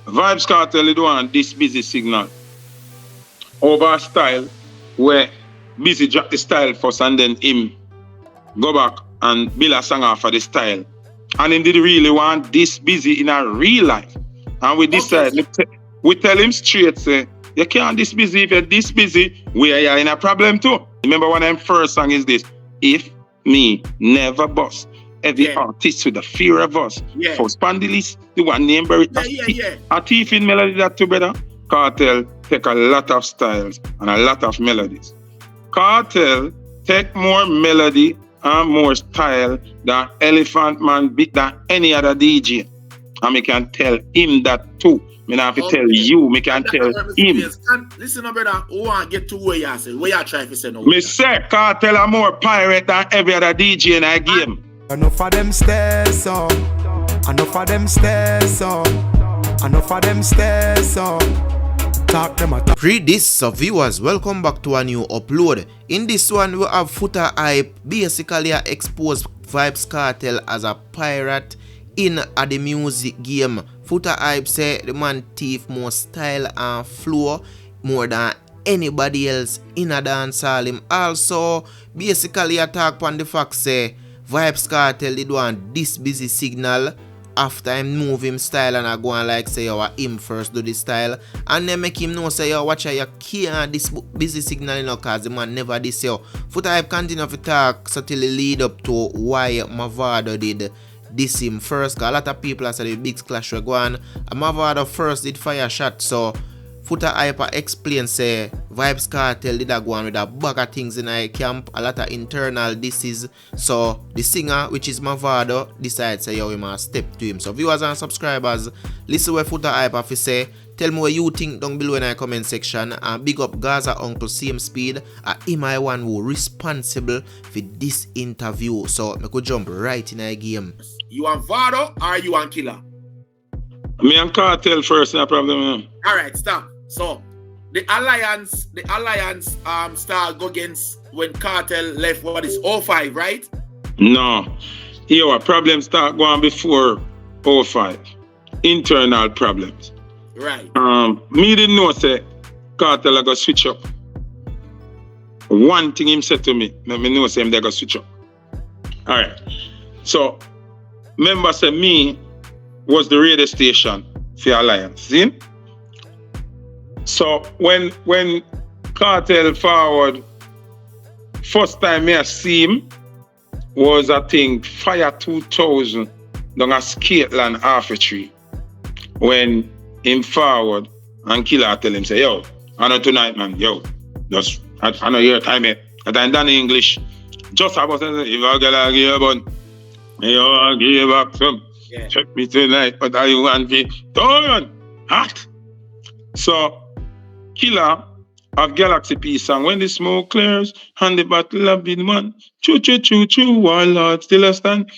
Vybz Kartel do want this busy signal over a style where Busy drop the style first and then him go back and build a song off of the style. And him did really want this Busy in a real life. And we decide, we tell him straight, say, you can't this busy. If you're this busy, we are in a problem too. Remember one of them first song is this, If Me Never Bust. Every artist with the fear of us. For Spandilis, the one named Barry. A thief in melody that too, brother. Kartel take a lot of styles and a lot of melodies. Kartel take more melody and more style than Elephant Man beat than any other DJ. And I can tell him that too. I have to tell you, I can tell him. Listen, brother, who want to get to where you say, where you trying to say no? Me say Kartel are more pirate than every other DJ in a game. Enough of them stairs up. Enough of them stairs up. Enough of them stairs up. Pree this, so viewers, welcome back to a new upload. In this one, we have Foota hype basically expose Vybz Kartel as a pirate in the music game. Foota hype say the man thief more style and flow more than anybody else in a dancehall. Him also basically attack on the fact say Vybz Kartel did want this busy signal after him move him style and I go and like say yo him first do this style and then make him know say yo watch you can't this busy signal, you know, cause the man never this yo. Foota hype continue to talk so till it lead up to why Mavado did this him first, cause a lot of people said the big clash were going and Mavado first did fire shot. So Foota hype explain say Vybz Kartel did go on with a bag of things in a camp, a lot of internal disses. So the singer, which is Mavado, decides say yo we must step to him. So viewers and subscribers, listen what Foota hype have to say. Tell me what you think down below in the comment section. And big up Gaza Uncle Same Speed. Him I one who responsible for this interview. So I could jump right in the game. You want Vado or you want Killer? Me and Kartel first, no problem. Alright, stop. So the alliance start go against when Kartel left what is 05, right? No. Here a problem start going before 05. Internal problems. Right. Me didn't know say Kartel go switch up. One thing him said to me, me know say him they go switch up. Alright. So remember say me was the radio station for Alliance. See? So when Kartel forward, first time I see him was I think Fire 2000 down a Skateland half a tree. When him forward and Killer tell him say, yo, I know tonight man, yo, just I know your time here. And I'm done in English. Just about to say, if I get a give up, you give up some. Check me tonight, but I want to turn hot. So Killer of Galaxy Peace and when the smoke clears and the battle of the man, choo choo choo choo, while Lord still a stand.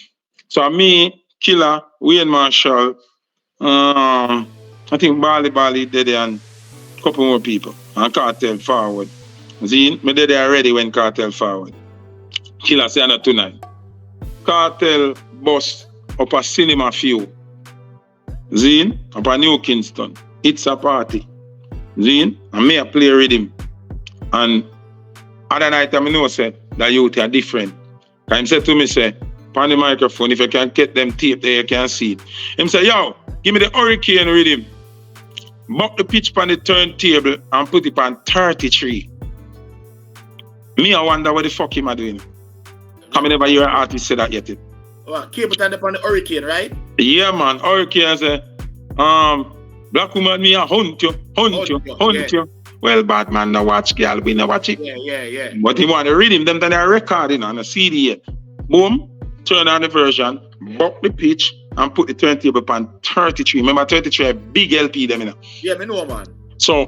So me, Killer, Wayne Marshall, I think Bali did and a couple more people and Kartel forward. See, me did already when Kartel forward. Killer say not tonight. Kartel bus up a cinema few. Zine, up a New Kingston. It's a party. Zine, and me a play rhythm. And other night I know say that youth are different. And him say to me say, on the microphone, if you can get them tape there, you can see it. Him say, yo, give me the hurricane rhythm. Buck the pitch on the turntable and put it on 33. Me I wonder what the fuck him a doing. I never hear an artist say that yet. Well, keep it on the hurricane, right? Yeah, man. Hurricane say, black woman, me a hunt you. Well, bad man, no watch, girl, we no watch it. Yeah. But he want to read him, them then they're recording on a CD yet. Boom, turn on the version, buck the pitch, and put the turntable on 33. Remember 33, a big LP them, you know. Yeah, me know, man. So,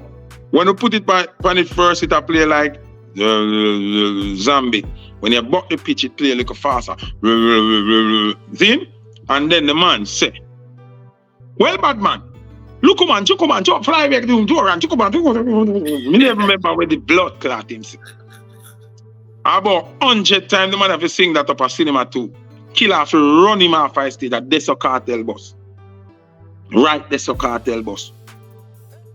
when you put it on it first, it'll play like zombie. When you buck the pitch, it play a little faster. See? And then the man say, well, bad man, look, man, fly back to him, I never remember where the blood clot him. About 100 times the man have to sing that up a cinema too. Killer have to run him off a stage at Deso Kartel bus. Right, that's a cartel boss.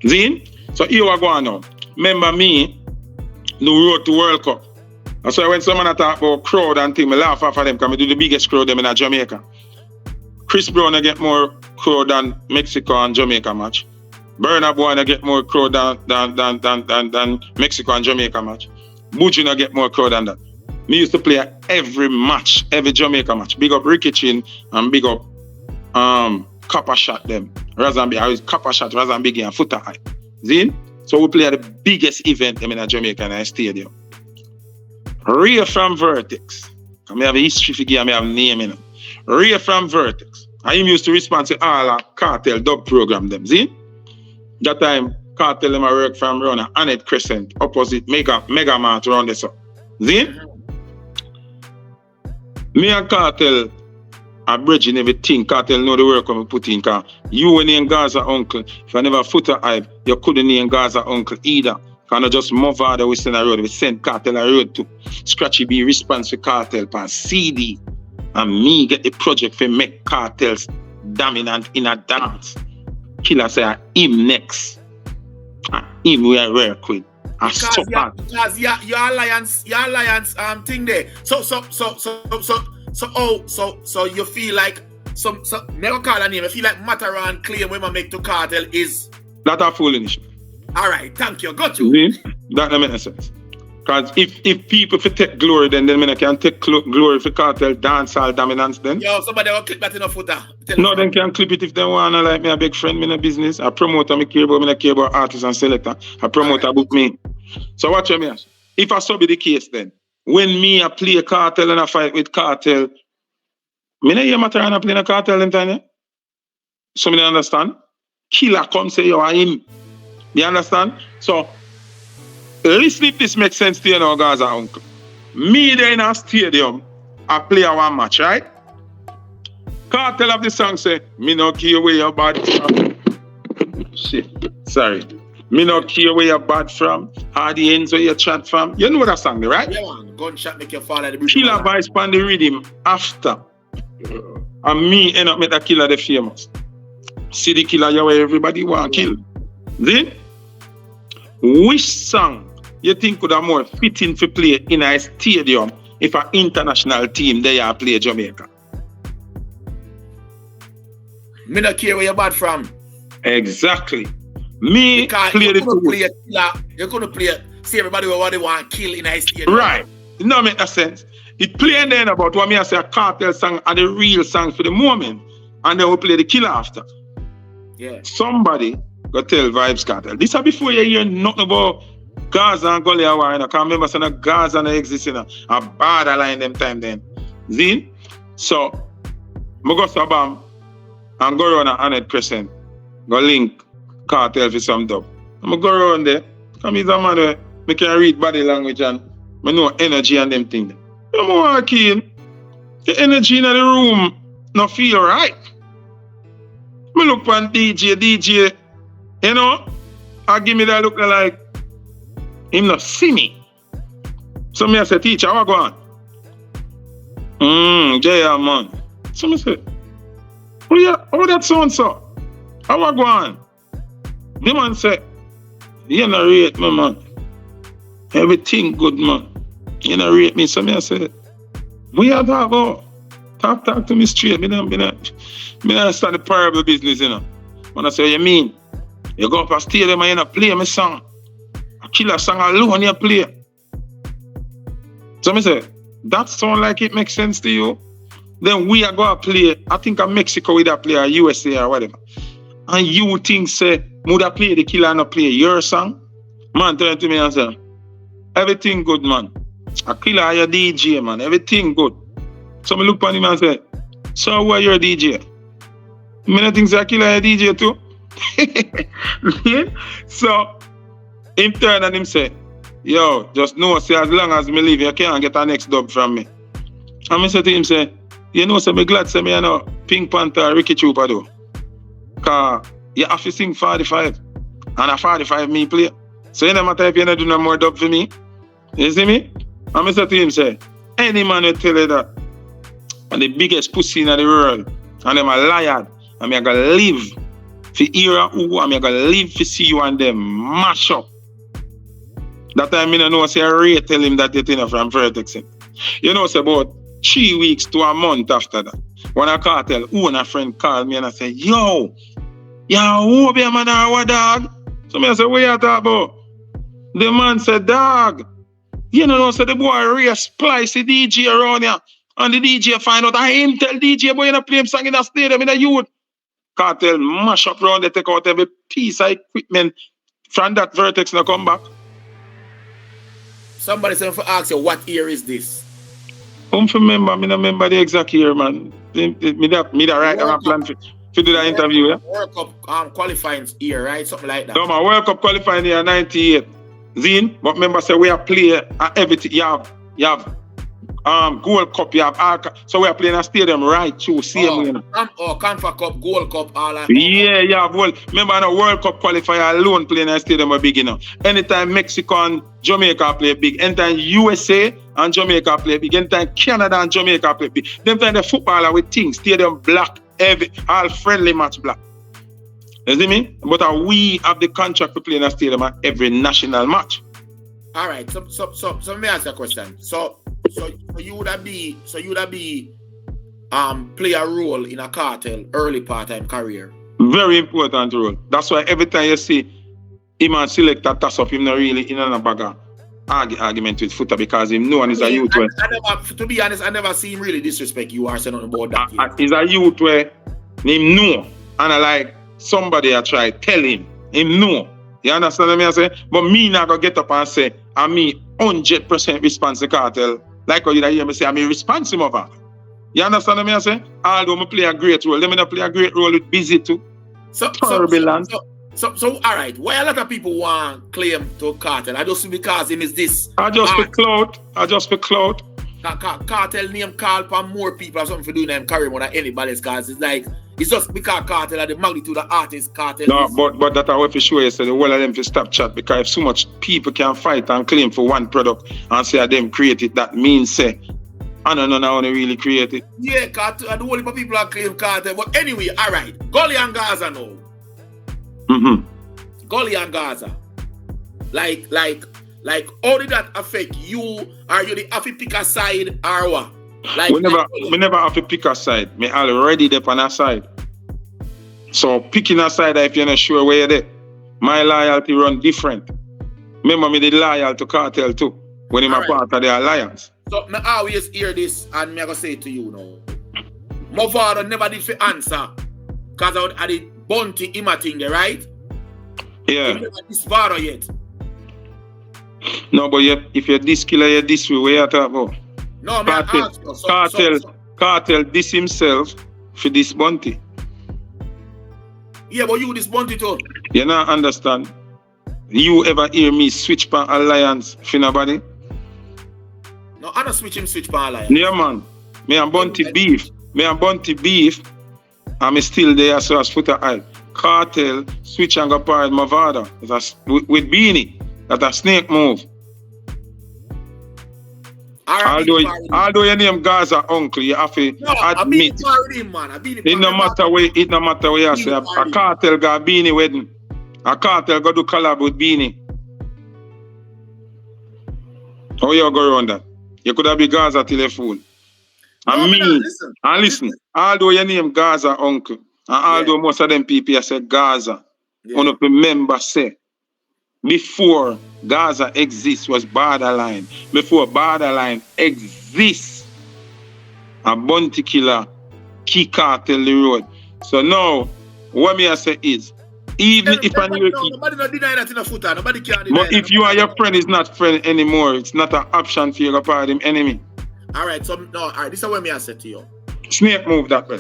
See? So here we go now. Remember me, the road to World Cup. That's why when someone talk about crowd and things, I laugh off of them because I do the biggest crowd them in Jamaica. Chris Brown get more crowd than Mexico and Jamaica match. Burna Boy get more crowd than Mexico and Jamaica match. Buju get more crowd than that. Me used to play every match, every Jamaica match. Big up Ricky Chin and big up Copper Shot them. I was Copper Shot, rather big and Foota high. See? So we play at the biggest event in a Jamaica stadium. Ray from Vertex. I have a history figure, I have a name in it. Ray from Vertex. I used to respond to all our cartel dub program them. See? That time, cartel them I work from around Annette Crescent, opposite Mega Mart around this. See? Me and cartel are bridging everything. Cartel know the work I'm put in. You when in Gaza uncle, if I never Foota hype, you couldn't name Gaza uncle either. Can I just move out the Western Road? We send cartel a road to Scratchy be response for cartel pan CD. And me get the project for make cartels dominant in a dance. Killer say him next. And him we are work with. Because your alliance thing there. So you feel like never call a name. I feel like Mataran claim when I make to cartel is that a foolishness. Alright, thank you. Got you. That don't make sense. Because if people take glory, then I can take glory for cartel dancehall dominance then. Yo, somebody will clip that in a Foota. No, they can clip it if they want. Like me, a big friend, me in a business. A promoter, me care about artists and selector. A promoter book me. So watch me. If I so be the case then, when me I play cartel and I fight with cartel, me not hear matter and I play a cartel in time. So me don't understand. Killer come say yo I him. You understand? So listen if this makes sense to you now, Gaza uncle. Me there in a stadium, I play a one match, right? Cartel of the song say, me no care where you're bad from. Shit, sorry. Me no care where you're bad from. How the ends where you chat from. You know that song, right? Yeah, man. Gunshot make you fall at the bridge. Killer voice pan the rhythm after. And me end up make the killer the famous. See the killer you where everybody want kill. See? Which song you think could have more fitting to play in a stadium if an international team there play Jamaica? Me not care where you're bad from. Exactly. Me because play the two. You're gonna play see everybody what they want to kill in a stadium. Right. It don't make no sense. It playing then about what me I say a cartel song are the real song for the moment. And then we play the killer after. Yeah. Somebody go tell Vybz Kartel. This is before you hear nothing about Gaza and Gully War. I can't remember saying Gaza and exist in a borderline them time then. See? So I go to Bam and go around Annette Crescent. Go link cartel for some dub. I go around there. Come he's a man where I can read body language and I know energy and them things. I'm walking. The energy in the room not feel right. I look on DJ, you know, I give me that look like him not see me. So me I say, teacher, how I go on? Yeah, man. So me say, oh yeah, how that sound so? How I go on? The man say, you not rate me, man. Everything good, man. You not rate me. So me I say, we are talk about. Talk to me straight. Me not start the parable business, you know. When I say, what you mean? You go up a stadium and you not play my song. A killer song alone you play. So I say, that sound like it makes sense to you? Then we are going to play, I think in Mexico we da play or USA or whatever. And you think say, would I play the killer and not play your song? Man turn to me and say, everything good, man. A killer your DJ, man. Everything good. So I look at him and say, so who are your DJ? I think say a killer your DJ too. So him turn and him say, yo, just know say as long as me leave, you can't get a next dub from me. And I say to him say, you know, so me glad say me I know Pink Panther Ricky Trooper though. Cause you have to sing 45. And a 45 me play. So you no matter if you not do no more dub for me. You see me? And I say to him say, any man will tell you that and the biggest pussy in the world and them a liar and me I gotta live For era who I'm gonna live to see you and them mash up. That time I don't know, say Ray tell him that you know from Vertex. You know, it's about 3 weeks to a month after that. When I Kartel, a friend called me and I said, yo, who be a man our dog? So I said, what you talking about? The man said, dog, you know, so the boy Ray splice the DJ around here. And the DJ find out, I him tell DJ, boy, you know, play him song in the stadium in the youth. Kartel mash up around, they take out every piece of equipment. From that Vertex now come back. Somebody said for ask you, what year is this? I don't remember the exact year, man. Me that right around plan to do that interview, yeah? World Cup qualifying year, right? Something like that. No, my World Cup qualifying year 98. Zine, but remember say we are playing everything. You have Gold Cup, you have Arca. So we are playing a stadium right through same way. Confa Cup, Gold Cup, all that. Yeah. Well, remember the World Cup qualifier alone playing a stadium are big enough. Anytime Mexico and Jamaica play big, anytime USA and Jamaica play big, anytime Canada and Jamaica play big. Them time the footballer with things, stadium black, all friendly match black. You see me? But we have the contract to play in a stadium at every national match. All right. So let me ask you a question. So you would have be play a role in a Kartel early part-time career. Very important role. That's why every time you see him and select a toss up, him not really in a bag of argument with Foota because him know and he's a youth where. To be honest, I never see him really disrespect you or say nothing about that. He's a youth where him know and I like somebody I try tell him know. You understand what I say? But me not gonna get up and say I'm me 100% responsible Kartel. Like how you hear me say I'm responsible of that. You understand what I say? Although I play a great role, let me not play a great role with Busy too. So all right. Why a lot of people want claim to Kartel? I just because him is this. I just for clout. Kartel name call for more people or something for doing them career more than anybody's cause. It's like it's just because Kartel are the magnitude of artists Kartel. No, but that I want to show you so the whole of them to stop chat because if so much people can fight and claim for one product and say them create it, that means say I don't know how they really create it. Yeah, the whole heap of people are claim Kartel. But anyway, all right. Gully and Gaza now. Gully and Gaza. Like, how did that affect you? Are you the have to pick a side or what? Like, we never have to pick a side. Me already there on a side. So picking a side if you're not sure where you're there. My loyalty run different. Remember me the loyal to Kartel too. When I'm a part of the alliance. So I always hear this and I'm going to say it to you now. My father never did for answer. Because I did bounty him a thing there, right? Yeah. He never this father yet. No, but if you're this killer, you're this way, what you talk about? No, man, Kartel this himself for this bounty. Yeah, but you this bounty too. You not understand? You ever hear me switch pan alliance for nobody? No, I don't switch pan alliance. Yeah, man. Me and bounty beef. I'm still there so as Foota hype. Kartel switch and go part my father with Beanie. That's a snake move. Although your name Gaza uncle, you have to admit. It no matter where you say. A Kartel got Beanie wedding. A Kartel go do collab with Beanie. How you go around that? You could have been Gaza till you fool. Listen. Although your name Gaza uncle, and although most of them people say Gaza, one of the members say before Gaza exists was borderline. Before borderline exists, a bounty killer key Kartel the road. So now, what me I say is, even if I knew nobody not deny that in a Foota. Nobody can deny. But if you are your friend is not friend anymore, it's not an option for you to part him enemy. Alright, this is what me I said to you. Snake move that way.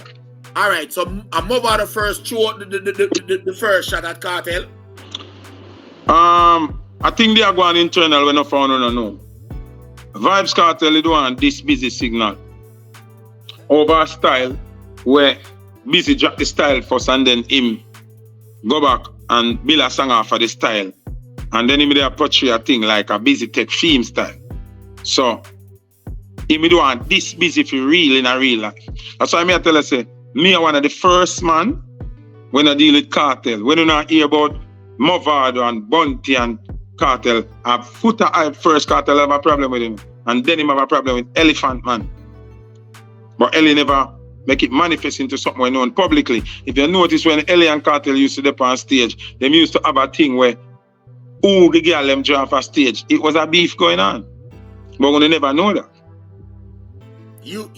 Alright, so I'm over the first throw the first shot at Kartel. I think they are going internal when I found no. Vybz Kartel is doing this Busy signal over a style where Busy drop the style first and then him go back and build a song off of the style. And then him there portray a thing like a Busy tech theme style. So him doing this Busy for real in a real life. That's why I tell you say, me one of the first man when I deal with Kartel. When you not hear about Movado and Bunty and Kartel, Foota hype first, Kartel have a problem with him. And then him have a problem with Elephant Man. But Ellie never make it manifest into something well known publicly. If you notice when Ellie and Kartel used to dip on stage, them used to have a thing where who the girl them draw off a stage. It was a beef going on. But we never know that.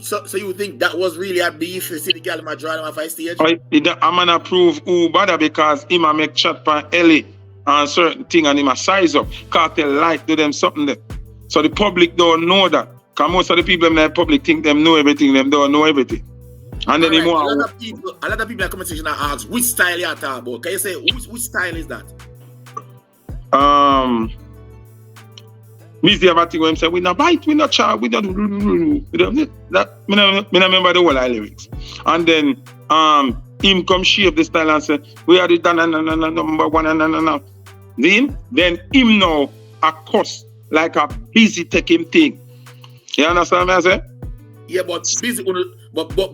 So you think that was really a beef? You see the girl draw them off a stage? I'm gonna prove who bother because him a make chat for Ellie and certain thing and him a size up. Kartel like do them something there. So the public don't know that. Because most of the people in the public think them know everything, them don't know everything. And then a lot of people in the conversation ask which style you are talking about. Can you say which style is that? Me have a thing where him say, we not bite, we not char, we don't that. Me not remember the whole lyrics. And then him come shape the style and say, we are the number one. Then him now a cuss like a busy taking thing. You understand what I say? Yeah, but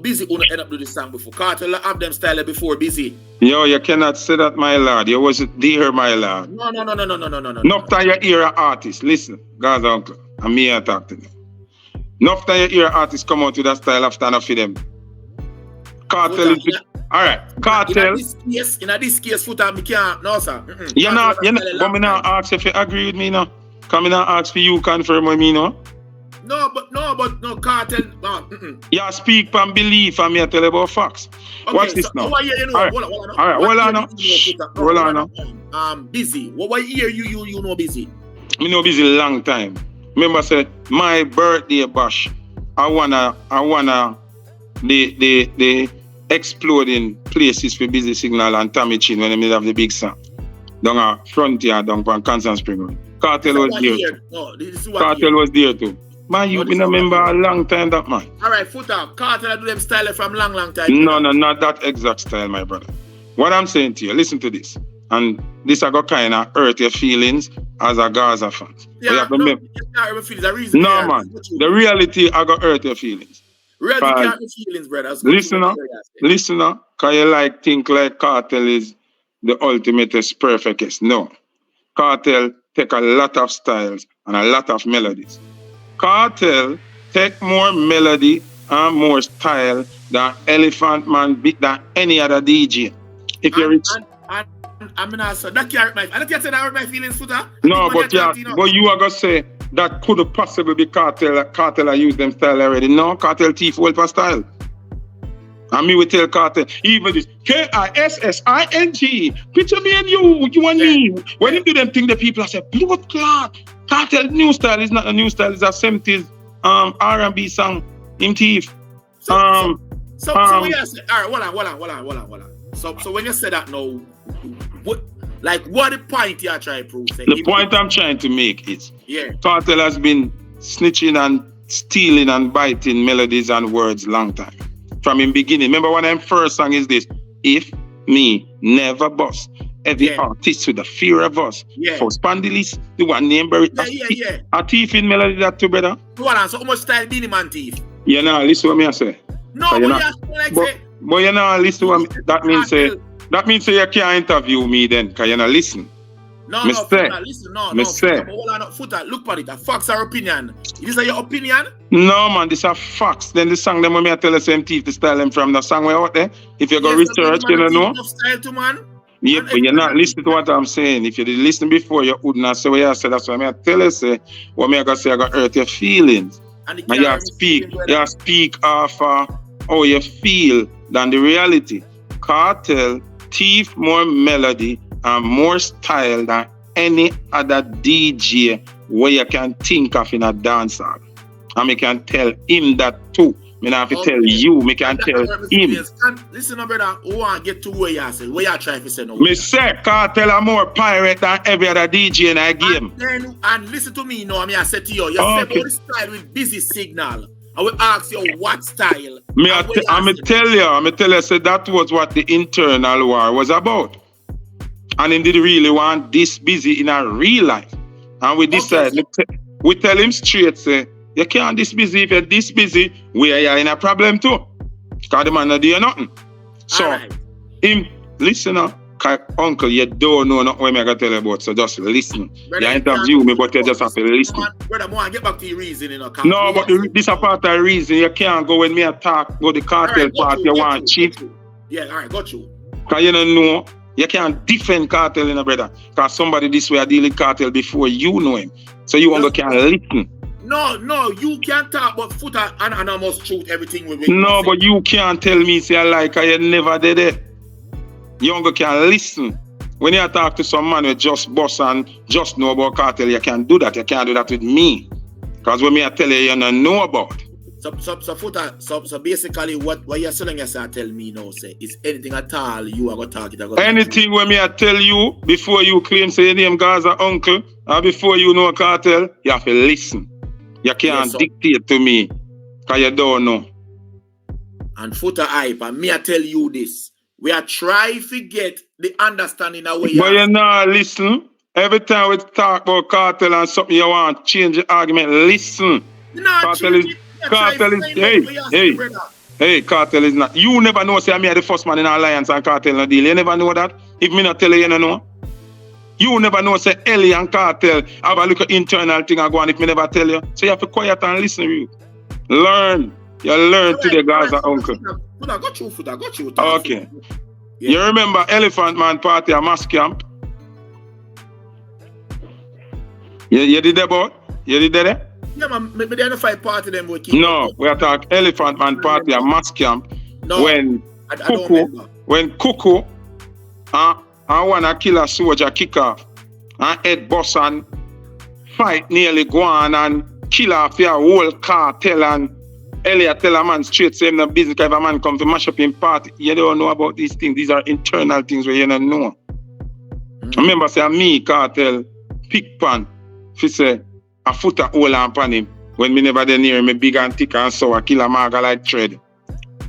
busy end up doing this song before. Kartel have them style before busy. Yo, you cannot say that, my lord. You wasn't there, my lord. No. Enough time you hear an artist. Listen, God's uncle. And me I talk to them. Enough time you hear an artist come out with that style after enough of them. Kartel is alright. Kartel. In this case, Foota, me can't. No, sir. But me not ask if you agree with me now. Come in and ask for you confirm with me now. No, Kartel. You speak from belief and me I tell you about facts. Okay, Watch this now. Hold on now. Busy. What year you know busy? Me know busy long time. Remember say my birthday bash. I wanna the exploding places for Busy Signal and Tommy Chin when they have the big sound. Down a frontier down from Constant Spring. Kartel was there. Kartel was there too. Man, you been a member a long time, that man. Alright, Foota, Kartel do them style from long time. No, not that exact style, my brother. What I'm saying to you, listen to this. And this I got kind of hurt your feelings as a Gaza fan. Yeah, no, you can't hurt my feelings. The reason no, man. The reality I got hurt your feelings. Reality can't hurt feelings, brother. Listen now. Because you think like Kartel is the ultimate perfectest. No. Kartel take a lot of styles and a lot of melodies. Kartel take more melody and more style than Elephant Man beat than any other DJ. If you're rich. I mean, also, that can't hurt my. I don't say that hurt my feelings, Foota. No, but you are gonna say that could possibly be Kartel. Kartel I use them style already. No, Kartel thief hold for style. And me will tell Kartel, even this KISSING. Picture me and you and me. When you do them thing, the people say, blood clot. Kartel new style is not a new style, it's a 70s R&B song. Him thief. So when you say, all right, hold on. So when you say that now, what the point you are trying to prove? The point I'm trying to make is, Kartel has been snitching and stealing and biting melodies and words long time. From in beginning. Remember one of them first song is this, if me never bust. Every artist with the fear of us. For Spandilis, the one named Barry. A thief in melody that too, brother. Hold on, so how much style Beanie Man thief? You know, listen to what me I say. No, but you know, listen to what me, that means say you can't interview me then, because you know, listen. No, listen, Foota, look at it. The facts are opinion. Is that your opinion? No, man, these are facts. Then the song them when I tell the same thief to style them from the song way out there. If you go research, you don't know. Style to man. Yeah, but you're not listening to what I'm saying. If you did listen before, you would not say what you said. That's why I tell you, say, what I gotta say, I gotta hurt your feelings. And you speak of how you feel than the reality. Kartel thief more melody and more style than any other DJ where you can think of in a dancehall. And I can tell him that too. I have to tell you, I can tell him. Listen, brother, who want to get to where you say, where you trying to say no? Me say, Kartel are more pirate than every other DJ in a game. And listen to me now, I say to you, you say about the style with Busy Signal. I will ask you what style. I'm tell you, say that was what the internal war was about. And he did really want this Busy in a real life. And we decided, we tell him straight, say, you can't this busy. If you're this busy, we are in a problem too. Because the man not doing nothing. So, him listen up. Uncle, you don't know what I'm going to tell you about, so just listen. Brother, You interview me, but you just have to listen. Brother, I get back to your reason, you know. No, but this is a part of the reason you can't go when me attack, go the cartel part, you want cheat. Yeah, all right, got you. Because you don't know, you can't defend cartel, you know, brother. Because somebody this way deal with cartel before you know him. So you can't listen. No, you can't talk about Foota and anonymous truth, everything we No, but you can't tell me, say I like you never did it. You can listen. When you talk to some man with just boss and just know about cartel, you can't do that. You can't do that with me. Because when me I tell you, you don't know about. So Foota, so basically what you're saying, you say tell me now, say, is anything at all you are going to talk it? Anything when me I tell you, before you claim say your name Gaza uncle, or before you know cartel, you have to listen. You can't dictate to me, because you don't know. And Foota hype, and me I tell you this. We are trying to get the understanding of where you But you not listen. Every time we talk about cartel and something you want, change the argument, listen. Cartel is, cartel is not. You never know, say, I'm the first man in alliance and cartel no deal. You never know that? If me not tell you, you don't know. You never know, say, Ellie and cartel have a look at internal thing and go on if me never tell you. So you have to quiet and listen to you. Learn. You learn to the Gaza uncle. I got you. Okay. Yeah. You remember Elephant Man party at Mass Camp? You did that, boy? You did that? Yeah, man. Maybe they don't fight party them. No, we are talking Elephant Man party at Mass Camp. No, when Cuckoo and one killer soldier kick off and Ed Boss and fight nearly go on and kill off your whole cartel and Elliot tell a man straight, say him no business if a man come to mash up in party. You don't know about these things. These are internal things where you don't know. Remember, say me, cartel, pick pan, if say a Foota hole on him. When me never dey near me big and thick and sour, kill a maga like thread.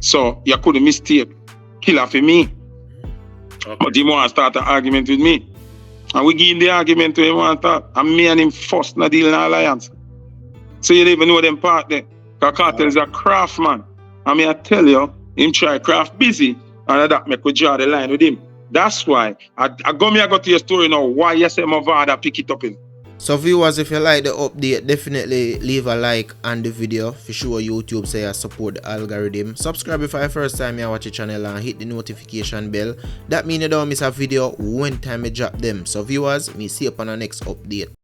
So you couldn't mistake. Killer for me. Okay. But he want to start an argument with me. And we give him the argument to him want to start. And me and him first not deal in alliance. So you don't even know them part there. Because Cartel is a craftsman. I mean, I tell you, him try craft busy, and that make we draw the line with him. That's why I got to your story now. Why you say my father pick it up in? So viewers, if you like the update, definitely leave a like on the video. For sure YouTube say I support the algorithm. Subscribe if it's the first time you watch the channel and hit the notification bell. That means you don't miss a video when time I drop them. So viewers, me see you on the next update.